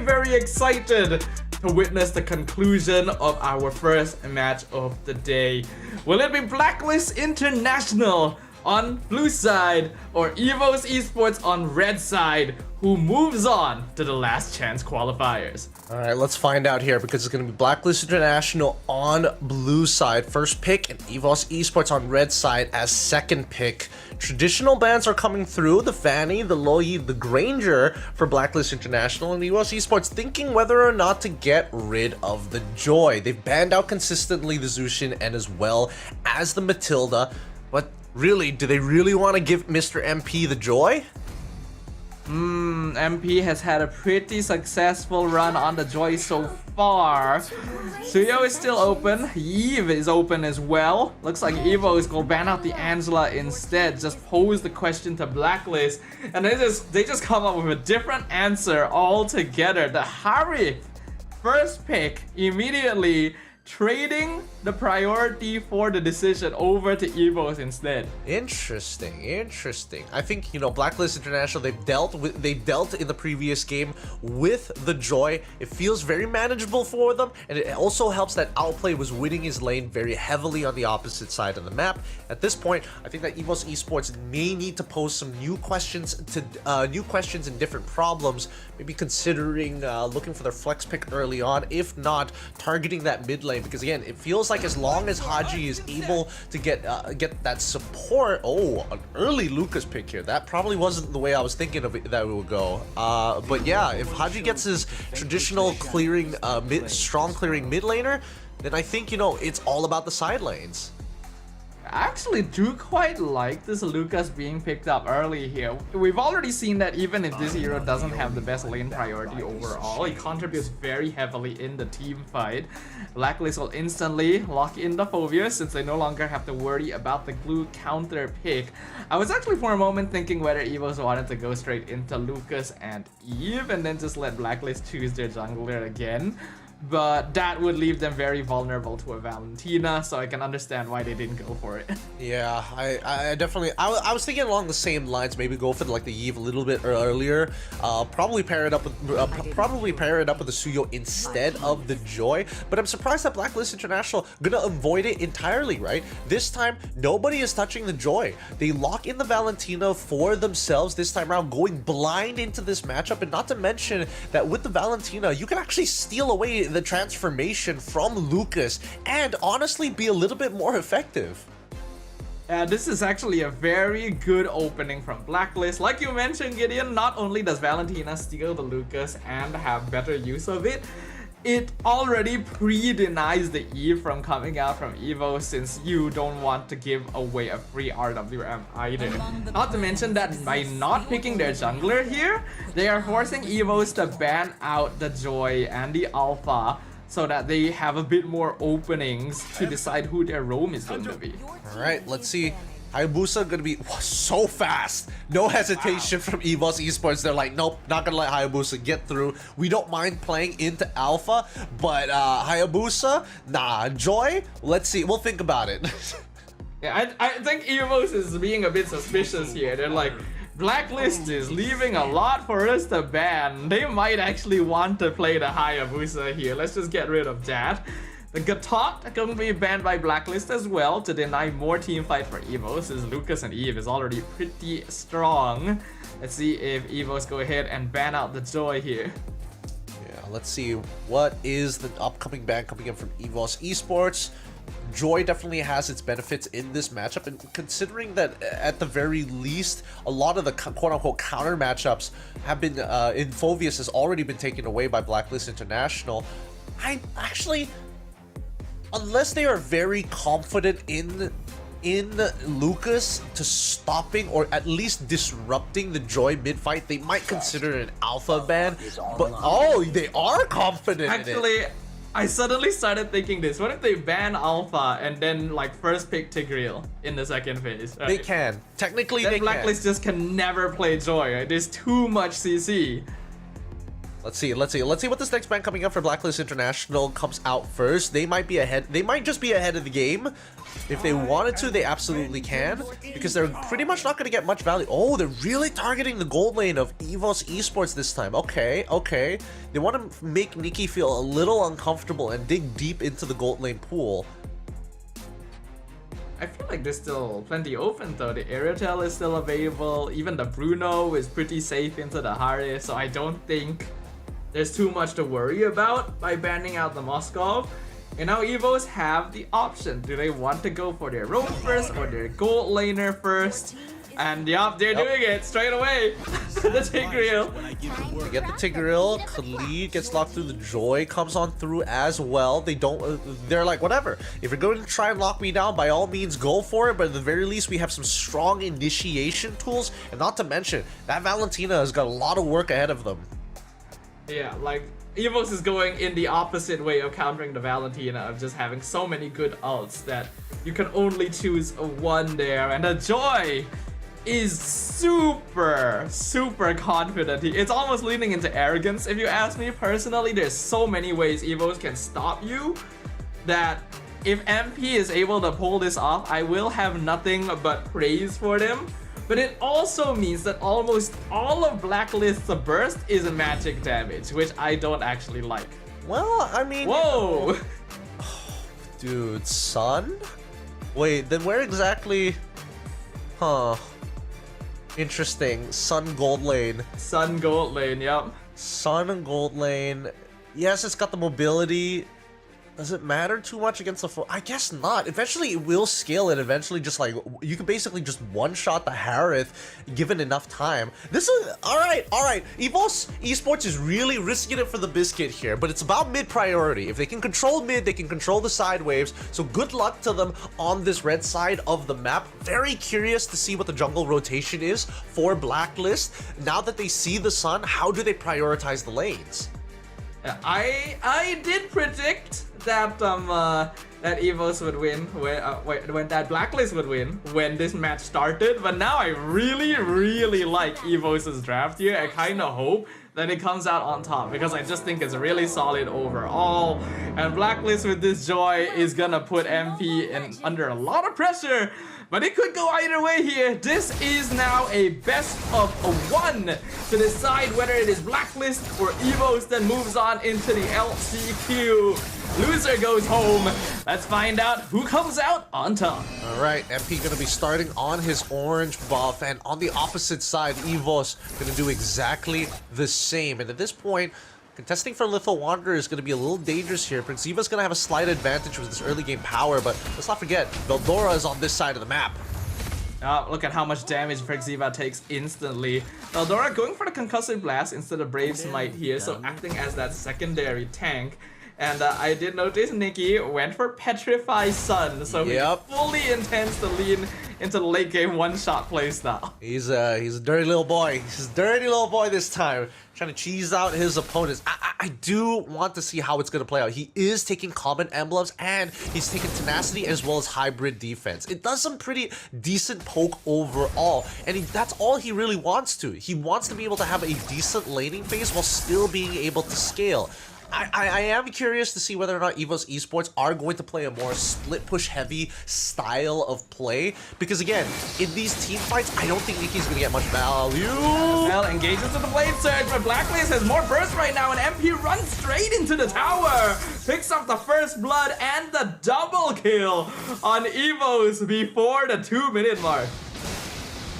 very excited to witness the conclusion of our first match of the day. Will it be Blacklist International on blue side or EVOS Esports on red side, who moves on to the last chance qualifiers? All right, let's find out here, because it's going to be Blacklist International on blue side first pick and EVOS Esports on red side as second pick. Traditional bans are coming through: the Fanny, the Loyi, the Granger for Blacklist International, and EVOS Esports thinking whether or not to get rid of the Joy. They've banned out consistently the Zushin and as well as the Matilda, but really, do they really want to give Mr. MP the Joy? MP has had a pretty successful run on the Joy so far. Suyo is still open. Eve is open as well. Looks like Evo is gonna ban out the Angela instead. Just pose the question to Blacklist, and they just come up with a different answer altogether. The Harith first pick immediately trading the priority for the decision over to EVOS instead. Interesting. I think, you know, Blacklist International, they dealt in the previous game with the Joy. It feels very manageable for them, and it also helps that Outplay was winning his lane very heavily on the opposite side of the map. At this point, I think that EVOS Esports may need to pose some new questions and different problems, maybe considering looking for their flex pick early on, if not targeting that mid lane, because again, it feels like as long as Haji is able to get that support. Oh, an early Lucas pick here. That probably wasn't the way I was thinking of it that it would go. But yeah, if Haji gets his traditional clearing, strong clearing mid laner, then I think, you know, it's all about the side lanes. I actually do quite like this Lucas being picked up early here. We've already seen that even if this hero doesn't have the best lane priority overall, he contributes very heavily in the team fight. Blacklist will instantly lock in the Phobius since they no longer have to worry about the glue counter pick. I was actually for a moment thinking whether EVOS wanted to go straight into Lucas and Eve and then just let Blacklist choose their jungler again. But that would leave them very vulnerable to a Valentina, so I can understand why they didn't go for it. Yeah, I definitely, I was thinking along the same lines, maybe go for like the Eve a little bit earlier, probably pair it up with the Suyo instead of the Joy. But I'm surprised that Blacklist International gonna avoid it entirely, right? This time, nobody is touching the Joy. They lock in the Valentina for themselves this time around, going blind into this matchup, and not to mention that with the Valentina, you can actually steal away the transformation from Lucas and honestly be a little bit more effective. Yeah, this is actually a very good opening from Blacklist. Like you mentioned, Gideon, not only does Valentina steal the Lucas and have better use of it, it already pre-denies the Eve from coming out from Evo, since you don't want to give away a free RWM either. Not to mention that by not picking their jungler here, they are forcing Evos to ban out the Joy and the Alpha so that they have a bit more openings to decide who their roam is going to be. Alright, let's see. Hayabusa gonna be so fast. No hesitation from EVOS Esports. They're like, nope, not gonna let Hayabusa get through. We don't mind playing into Alpha, but Hayabusa, nah. Joy, let's see. We'll think about it. Yeah, I think EVOS is being a bit suspicious here. They're like, Blacklist is leaving a lot for us to ban. They might actually want to play the Hayabusa here. Let's just get rid of that. The Gatot can be banned by Blacklist as well to deny more team fight for EVOS, as Lucas and Eve is already pretty strong. Let's see if EVOS go ahead and ban out the Joy here. Yeah, let's see what is the upcoming ban coming in from EVOS Esports. Joy definitely has its benefits in this matchup, and considering that at the very least a lot of the quote-unquote counter matchups have been in Phobius has already been taken away by Blacklist International, I actually, unless they are very confident in Lucas to stopping or at least disrupting the Joy mid-fight, they might consider an alpha ban. But oh, they are confident actually in it. I suddenly started thinking this. What if they ban Alpha and then like first pick Tigreal in the second phase? Right? They can. Technically, then they Blacklist can. just can never play Joy. Right? There's too much CC. Let's see what this next ban coming up for Blacklist International comes out first. They might be ahead. They might just be ahead of the game. If they wanted to, they absolutely can, because they're pretty much not going to get much value. Oh, they're really targeting the gold lane of EVOS Esports this time. Okay. They want to make Nikki feel a little uncomfortable and dig deep into the gold lane pool. I feel like there's still plenty open though. The Aerotel is still available. Even the Bruno is pretty safe into the Hare, so I don't think there's too much to worry about by banning out the Moskov. And now EVOS have the option. Do they want to go for their roam first or their gold laner first? And yup, they're doing it straight away. The Tigreal. They get the Tigreal. Khalid gets locked through. The Joy comes on through as well. They're like, whatever. If you're going to try and lock me down, by all means, go for it. But at the very least, we have some strong initiation tools. And not to mention, that Valentina has got a lot of work ahead of them. Yeah, like, EVOS is going in the opposite way of countering the Valentina, of just having so many good ults that you can only choose one there. And the Joy is super confident. It's almost leaning into arrogance, if you ask me personally. There's so many ways EVOS can stop you that if MP is able to pull this off, I will have nothing but praise for them. But it also means that almost all of Blacklist's burst is magic damage, which I don't actually like. Well, I mean... Whoa! Dude, Sun? Wait, then where exactly... Huh. Interesting. Sun gold lane. Sun gold lane, yep. Sun and gold lane. Yes, it's got the mobility. Does it matter too much against the foe? I guess not. Eventually, it will scale it. Eventually, just like, you can basically just one-shot the Harith given enough time. This is... Alright. EVOS Esports is really risking it for the biscuit here, but it's about mid priority. If they can control mid, they can control the side waves. So good luck to them on this red side of the map. Very curious to see what the jungle rotation is for Blacklist. Now that they see the sun, how do they prioritize the lanes? I did predict that that EVOS would win when that Blacklist would win when this match started, but now I really like EVOS's draft here. I kind of hope that it comes out on top because I just think it's really solid overall, and Blacklist with this Joy is gonna put MP in under a lot of pressure. But it could go either way here. This is now a best of one to decide whether it is Blacklist or EVOS that moves on into the LCQ. Loser goes home. Let's find out who comes out on top. All right, MP gonna be starting on his orange buff, and on the opposite side, EVOS gonna do exactly the same. And at this point, contesting for Lethal Wanderer is going to be a little dangerous here. Prince Eva's going to have a slight advantage with this early game power, but let's not forget, Veldora is on this side of the map. Look at how much damage Prince Eva takes instantly. Veldora going for the Concussive Blast instead of Brave Smite here, so acting as that secondary tank. And I did notice Nikki went for Petrify Sun, so he fully intends to lean into the late game one-shot playstyle. He's a dirty little boy. He's a dirty little boy this time, trying to cheese out his opponents. I do want to see how it's going to play out. He is taking common emblems, and he's taking tenacity as well as hybrid defense. It does some pretty decent poke overall, and that's all he really wants to. He wants to be able to have a decent laning phase while still being able to scale. I am curious to see whether or not EVOS Esports are going to play a more split push heavy style of play, because again, in these team fights, I don't think Nikki's going to get much value. Well, engages with the Blade Surge, but Blacklist has more burst right now, and MP runs straight into the tower, picks up the first blood and the double kill on EVOS before the 2-minute mark.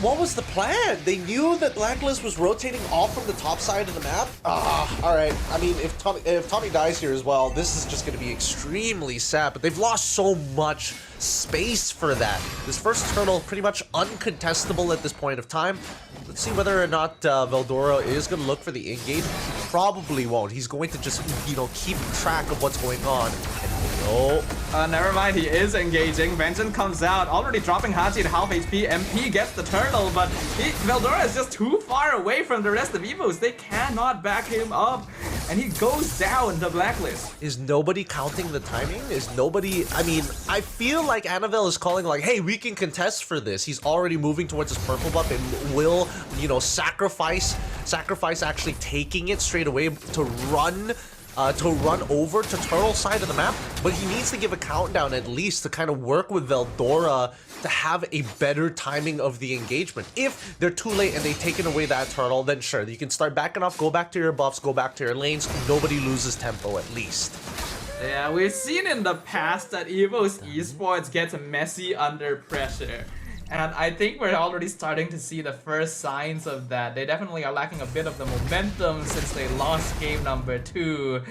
What was the plan? They knew that Blacklist was rotating off from the top side of the map? Alright. I mean, if Tommy dies here as well, this is just going to be extremely sad, but they've lost so much space for that. This first turtle pretty much uncontestable at this point of time. Let's see whether or not Veldora is going to look for the engage. He probably won't. He's going to just, keep track of what's going on. And never mind, he is engaging. Vengeance comes out, already dropping Hachi to half HP. MP gets the turtle, but Veldora is just too far away from the rest of EVOS. They cannot back him up. and he goes down the blacklist. Is nobody counting the timing? Is nobody... I mean, I feel like Annabelle is calling like, hey, we can contest for this. He's already moving towards his purple buff and will, you know, sacrifice actually taking it straight away to run over to Turtle's side of the map, but he needs to give a countdown at least to kind of work with Veldora to have a better timing of the engagement. If they're too late and they've taken away that Turtle, then sure, you can start backing off, go back to your buffs, go back to your lanes. Nobody loses tempo at least. Yeah, we've seen in the past that EVOS esports gets messy under pressure. And I think we're already starting to see the first signs of that. They definitely are lacking a bit of the momentum since they lost game number 2.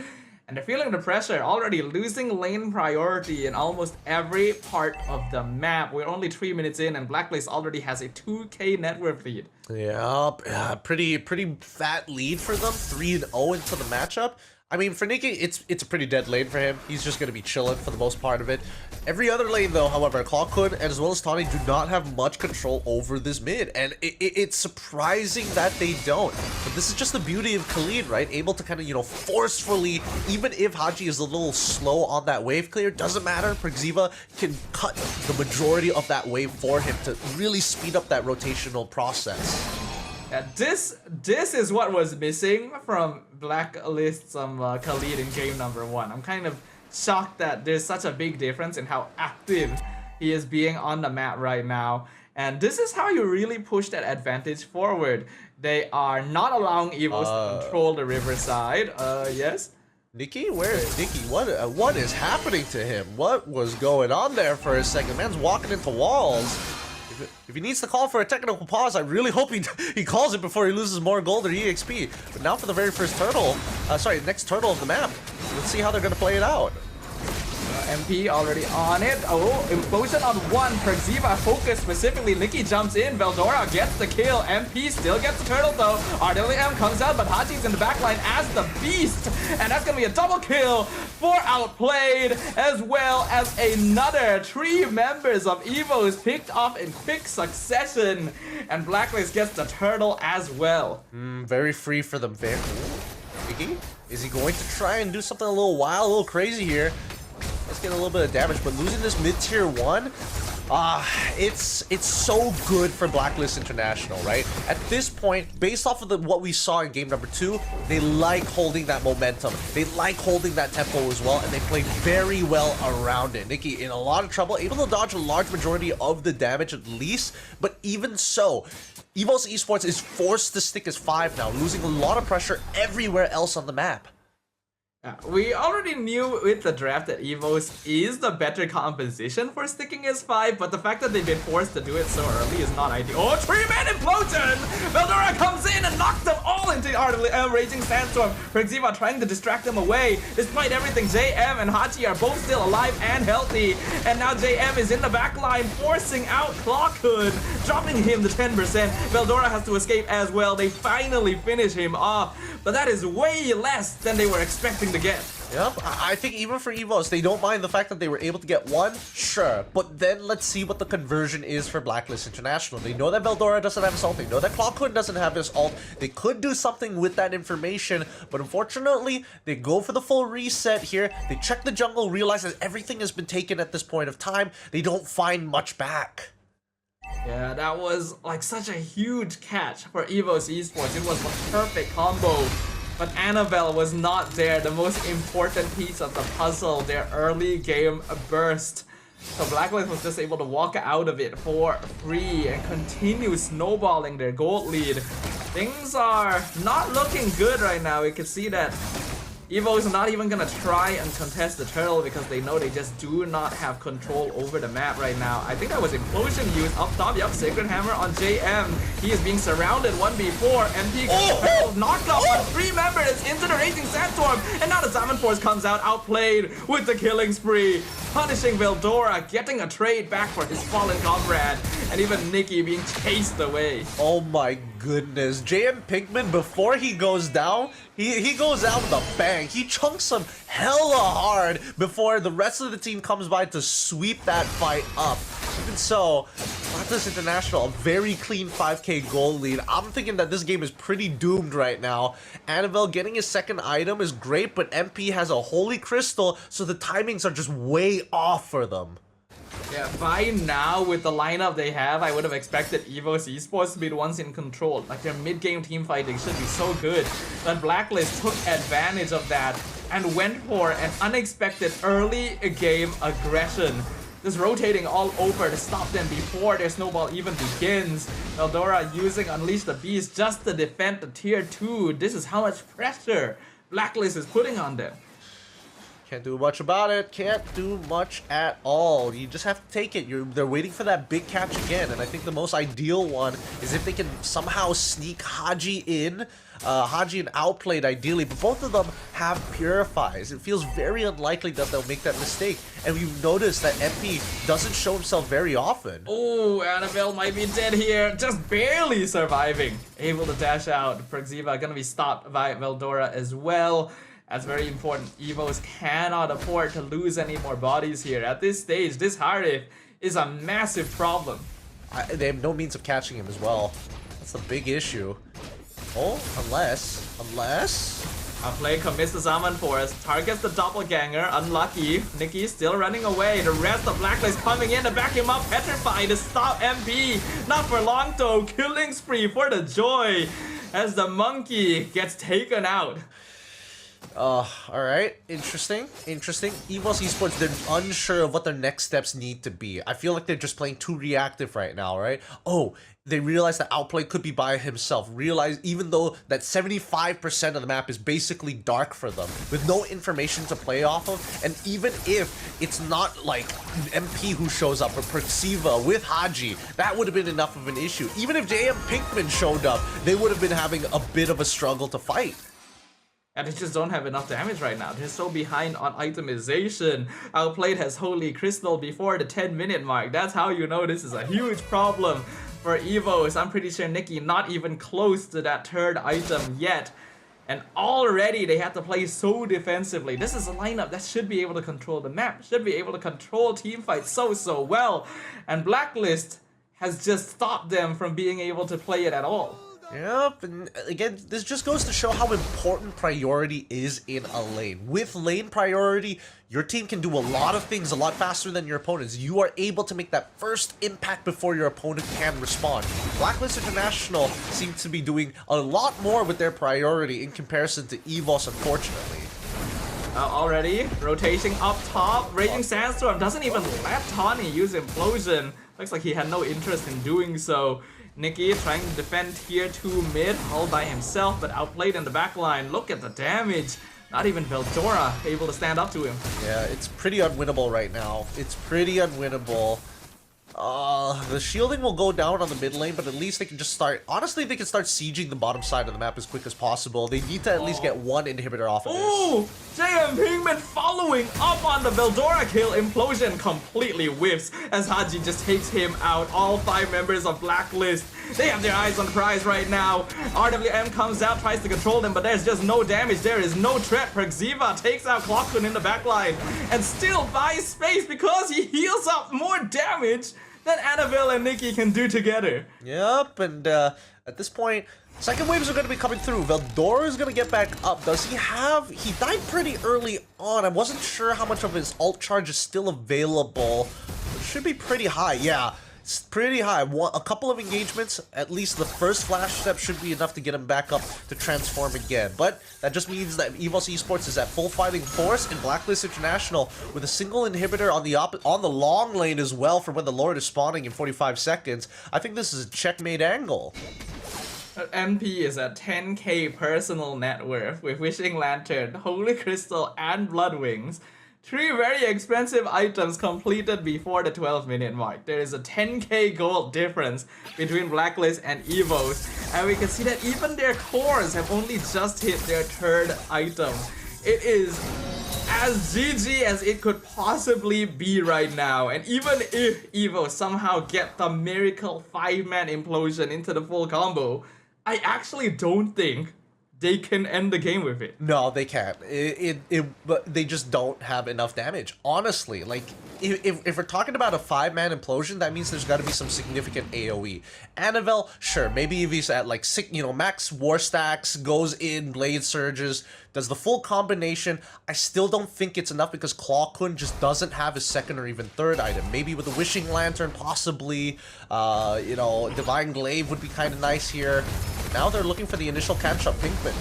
And they're feeling the pressure, already losing lane priority in almost every part of the map. We're only 3 minutes in and Blacklist already has a 2k net worth lead. Yeah, pretty fat lead for them, 3-0 into the matchup. I mean, for Nikki, it's a pretty dead lane for him. He's just going to be chilling for the most part of it. Every other lane, though, however, Clockhood and as well as Tawny do not have much control over this mid. And it's surprising that they don't. But this is just the beauty of Khalid, right? Able to kind of, you know, forcefully, even if Haji is a little slow on that wave clear, doesn't matter. Perxiva can cut the majority of that wave for him to really speed up that rotational process. Yeah, this is what was missing from Blacklist's Khalid in game number 1. I'm kind of shocked that there's such a big difference in how active he is being on the map right now. And this is how you really push that advantage forward. They are not allowing EVOS to control the riverside. Yes? Nikki? Where is Nikki? What is happening to him? What was going on there for a second? Man's walking into walls. If he needs to call for a technical pause, I really hope he calls it before he loses more gold or EXP. But now for the very first turtle, next turtle of the map. Let's see how they're gonna play it out. MP already on it. Oh, implosion on 1. Perxiva focus specifically. Nikki jumps in. Veldora gets the kill. MP still gets the turtle though. RWM comes out, but Haji's in the backline as the beast. And that's gonna be a double kill for Outplayed, as well as another 3 members of EVOS picked off in quick succession. And Blacklist gets the turtle as well. Very free for them. Nikki? Is he going to try and do something a little wild, a little crazy here? Let's get a little bit of damage, but losing this mid-tier 1, it's so good for Blacklist International, right? At this point, based off of what we saw in game number 2, they like holding that momentum. They like holding that tempo as well, and they play very well around it. Nikki in a lot of trouble, able to dodge a large majority of the damage at least, but even so, EVOS Esports is forced to stick as 5 now, losing a lot of pressure everywhere else on the map. We already knew with the draft that EVOS is the better composition for sticking as 5, but the fact that they've been forced to do it so early is not ideal. Oh, 3-man implosion! Veldora comes in and knocks them all into the Raging Sandstorm. Perxiva trying to distract them away. Despite everything, JM and Hachi are both still alive and healthy. And now JM is in the back line, forcing out Clockhood, dropping him to 10%. Veldora has to escape as well. They finally finish him off, but that is way less than they were expecting to get. Yep, I think even for EVOS, they don't mind the fact that they were able to get 1, sure, but then let's see what the conversion is for Blacklist International. They know that Veldora doesn't have his ult, they know that Clockhood doesn't have his ult, they could do something with that information, but unfortunately, they go for the full reset here, they check the jungle, realize that everything has been taken at this point of time, they don't find much back. Yeah, that was like such a huge catch for EVOS Esports. It was the perfect combo. But Annabelle was not there, the most important piece of the puzzle, their early game burst. So Blacklist was just able to walk out of it for free and continue snowballing their gold lead. Things are not looking good right now. We can see that EVO is not even gonna try and contest the turtle because they know they just do not have control over the map right now. I think that was Implosion used up top. Yup, Sacred Hammer on JM. He is being surrounded 1v4. MP gets knocked off on 3 members into the Raging Sandstorm. And now the Salmon Force comes out, outplayed with the killing spree. Punishing Veldora, getting a trade back for his fallen comrade. And even Nikki being chased away. Oh my goodness. JM Pinkman, before he goes down, he goes out with a bang. He chunks him hella hard before the rest of the team comes by to sweep that fight up. Even so, Blacklist International, a very clean 5k gold lead. I'm thinking that this game is pretty doomed right now. Annabelle getting his second item is great, but MP has a Holy Crystal, so the timings are just way off for them. Yeah, by now, with the lineup they have, I would have expected EVOS Esports to be the ones in control. Like, their mid-game team fighting should be so good. But Blacklist took advantage of that and went for an unexpected early game aggression. Just rotating all over to stop them before their snowball even begins. Veldora using Unleash the Beast just to defend the tier 2. This is how much pressure Blacklist is putting on them. Can't do much about it. Can't do much at all. You just have to take it. They're waiting for that big catch again, and I think the most ideal one is if they can somehow sneak Haji in. Haji and Outplayed ideally, but both of them have Purifies. It feels very unlikely that they'll make that mistake, and you've noticed that MP doesn't show himself very often. Oh, Annabelle might be dead here, just barely surviving. Able to dash out. Perxiva gonna be stopped by Veldora as well. That's very important. EVOS cannot afford to lose any more bodies here. At this stage, this Hardif is a massive problem. They have no means of catching him as well. That's a big issue. Oh, unless... Outplay commits the summon force, targets the doppelganger, unlucky. Nikki still running away. The rest of Blacklist coming in to back him up, petrified to stop MP. Not for long though, killing spree for the Joy as the monkey gets taken out. Alright. Interesting. EVOS Esports, they're unsure of what their next steps need to be. I feel like they're just playing too reactive right now, right? Oh, they realize that Outplay could be by himself. Realize even though that 75% of the map is basically dark for them, with no information to play off of, and even if it's not like MP who shows up or Perxiva with Haji, that would have been enough of an issue. Even if JM Pinkman showed up, they would have been having a bit of a struggle to fight. And they just don't have enough damage right now. They're so behind on itemization. Outplayed has Holy Crystal before the 10-minute mark. That's how you know this is a huge problem for EVOS. I'm pretty sure Nikki not even close to that third item yet. And already they have to play so defensively. This is a lineup that should be able to control the map, should be able to control team fights so well. And Blacklist has just stopped them from being able to play it at all. Yep, and again, this just goes to show how important priority is in a lane. With lane priority, your team can do a lot of things a lot faster than your opponents. You are able to make that first impact before your opponent can respond. Blacklist International seems to be doing a lot more with their priority in comparison to EVOS, unfortunately. Already, rotation up top, Raging Sandstorm doesn't even let Tawny use Implosion. Looks like he had no interest in doing so. Nikki trying to defend tier 2 mid, all by himself, but outplayed in the backline. Look at the damage. Not even Veldora able to stand up to him. Yeah, it's pretty unwinnable right now. It's pretty unwinnable. The shielding will go down on the mid lane, but at least they can just start... Honestly, they can start sieging the bottom side of the map as quick as possible. They need to at least get one inhibitor off of this. Ooh! JM Pinkman following up on the Veldora kill. Implosion completely whiffs as Haji just takes him out. All 5 members of Blacklist, they have their eyes on prize right now. RWM comes out, tries to control them, but there's just no damage. There is no threat. Perxiva takes out Clockman in the backline and still buys space because he heals up more damage than Annabelle and Nikki can do together. Yep, and at this point, second waves are going to be coming through. Veldora is going to get back up. Does he have... He died pretty early on. I wasn't sure how much of his ult charge is still available. It should be pretty high. Yeah, it's pretty high. A couple of engagements, at least the first flash step should be enough to get him back up to transform again. But that just means that EVOS Esports is at full fighting force, and Blacklist International with a single inhibitor on the long lane as well for when the Lord is spawning in 45 seconds. I think this is a checkmate angle. MP is at 10k personal net worth with Wishing Lantern, Holy Crystal, and Blood Wings. 3 very expensive items completed before the 12-minute mark. There is a 10k gold difference between Blacklist and EVOS, and we can see that even their cores have only just hit their 3rd item. It is as GG as it could possibly be right now, and even if EVOS somehow get the miracle 5-man implosion into the full combo, I actually don't think they can end the game with it. No, they can't. But they just don't have enough damage. Honestly, like if we're talking about a 5-man implosion, that means there's got to be some significant AOE. Annabelle, sure, maybe if he's at like max war stacks, goes in, blade surges, does the full combination. I still don't think it's enough because Claw Kun just doesn't have his second or even third item. Maybe with a Wishing Lantern, possibly. Divine Glaive would be kind of nice here. Now they're looking for the initial catch up, Pinkman.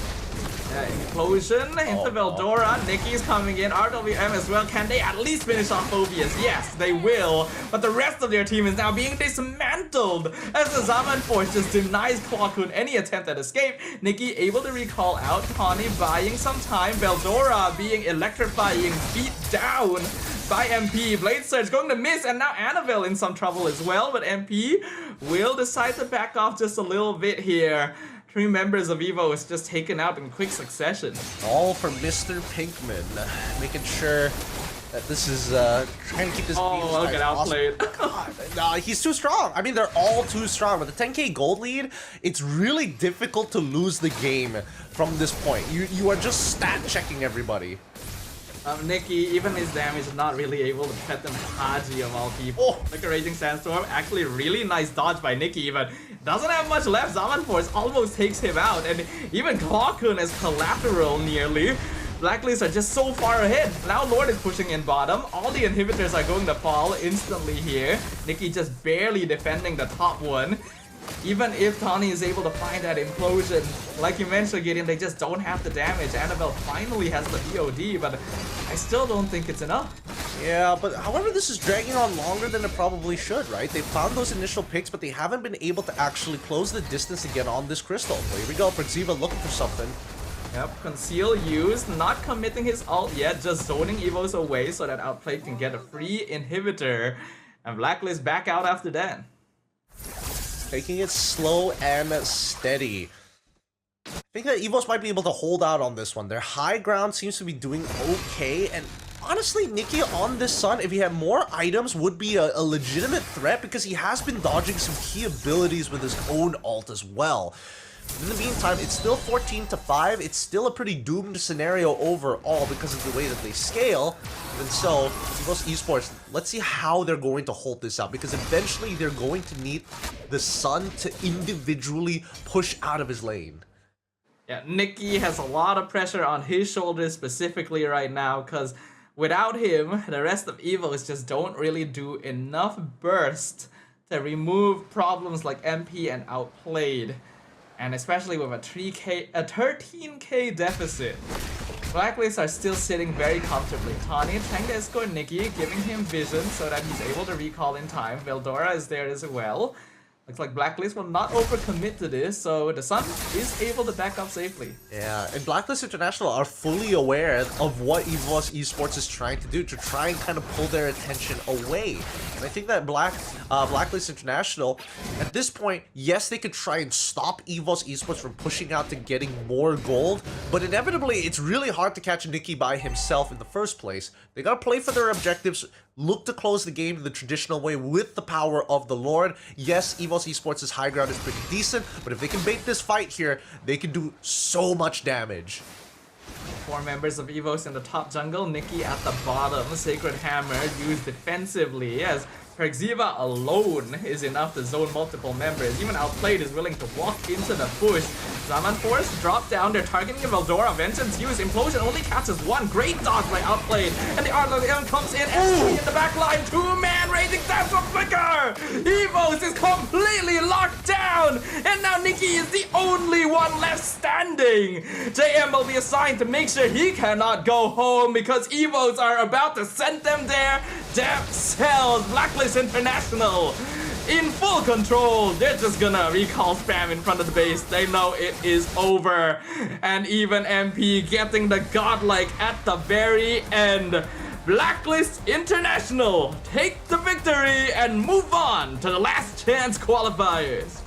Implosion into Veldora. Nikki's coming in. RWM as well. Can they at least finish off Phobius? Yes, they will. But the rest of their team is now being dismantled as the Zaman Force just denies Claw Kun any attempt at escape. Nikki able to recall out. Tawny buying some time. Veldora being electrifying, beat down by MP. Blade Surge going to miss, and now Annabelle in some trouble as well. But MP will decide to back off just a little bit here. 3 members of EVOS just taken out in quick succession. All for Mr. Pinkman, making sure that this is trying to keep this game look at outplayed. No, he's too strong. I mean, they're all too strong. With the 10k gold lead, it's really difficult to lose the game from this point. You are just stat checking everybody. Nikki, even his damage is not really able to pet them Haji of all people. Like a Raging Sandstorm, actually really nice dodge by Nikki, but doesn't have much left. Zaman Force almost takes him out, and even Claw Kun is collateral nearly. Blacklist are just so far ahead. Now Lord is pushing in bottom. All the inhibitors are going to fall instantly here. Nikki just barely defending the top one. Even if Tawny is able to find that implosion, like you mentioned, Gideon, they just don't have the damage. Annabelle finally has the BOD, but I still don't think it's enough. Yeah, but however, this is dragging on longer than it probably should, right? They found those initial picks, but they haven't been able to actually close the distance again on this crystal. Well, here we go, Persada looking for something. Yep, Conceal used, not committing his ult yet, just zoning EVOS away so that Outplay can get a free inhibitor. And Blacklist back out after that. Taking it slow and steady. I think that EVOS might be able to hold out on this one. Their high ground seems to be doing okay, and honestly, Nikki on this Sun, if he had more items, would be a legitimate threat because he has been dodging some key abilities with his own ult as well. In the meantime, it's still 14-5. It's still a pretty doomed scenario overall because of the way that they scale. And so, EVOS Esports, let's see how they're going to hold this out, because eventually they're going to need the Sun to individually push out of his lane. Yeah, Nikki has a lot of pressure on his shoulders specifically right now, because without him, the rest of EVOS just don't really do enough burst to remove problems like MP and Outplayed. And especially with a 13k deficit, Blacklist are still sitting very comfortably. Tawny trying to escort Nikki, giving him vision so that he's able to recall in time. Veldora is there as well. Looks like Blacklist will not overcommit to this, so the Sun is able to back up safely. Yeah, and Blacklist International are fully aware of what EVOS Esports is trying to do to try and kind of pull their attention away. And I think that Blacklist International, at this point, yes, they could try and stop EVOS Esports from pushing out to getting more gold, but inevitably, it's really hard to catch Nikki by himself in the first place. They gotta play for their objectives, look to close the game the traditional way with the power of the Lord. Yes, EVOS Esports' high ground is pretty decent, but if they can bait this fight here, they can do so much damage. 4 members of EVOS in the top jungle, Nikki at the bottom. Sacred Hammer used defensively as Persada alone is enough to zone multiple members. Even Outplayed is willing to walk into the bush. Zaman Force drop down, they're targeting Veldora. Vengeance use, Implosion only catches 1. Great dodge by Outplayed. And the RWM comes in and in the back line. 2-man Raging Sandstorm Flicker! EVOS is completely locked down! And now Nikki is the only one left standing! JM will be assigned to make sure he cannot go home because EVOS are about to send them there themselves. Blacklist International in full control. They're just gonna recall spam in front of the base. They know it is over. And even MP getting the godlike at the very end. Blacklist International take the victory and move on to the last chance qualifiers.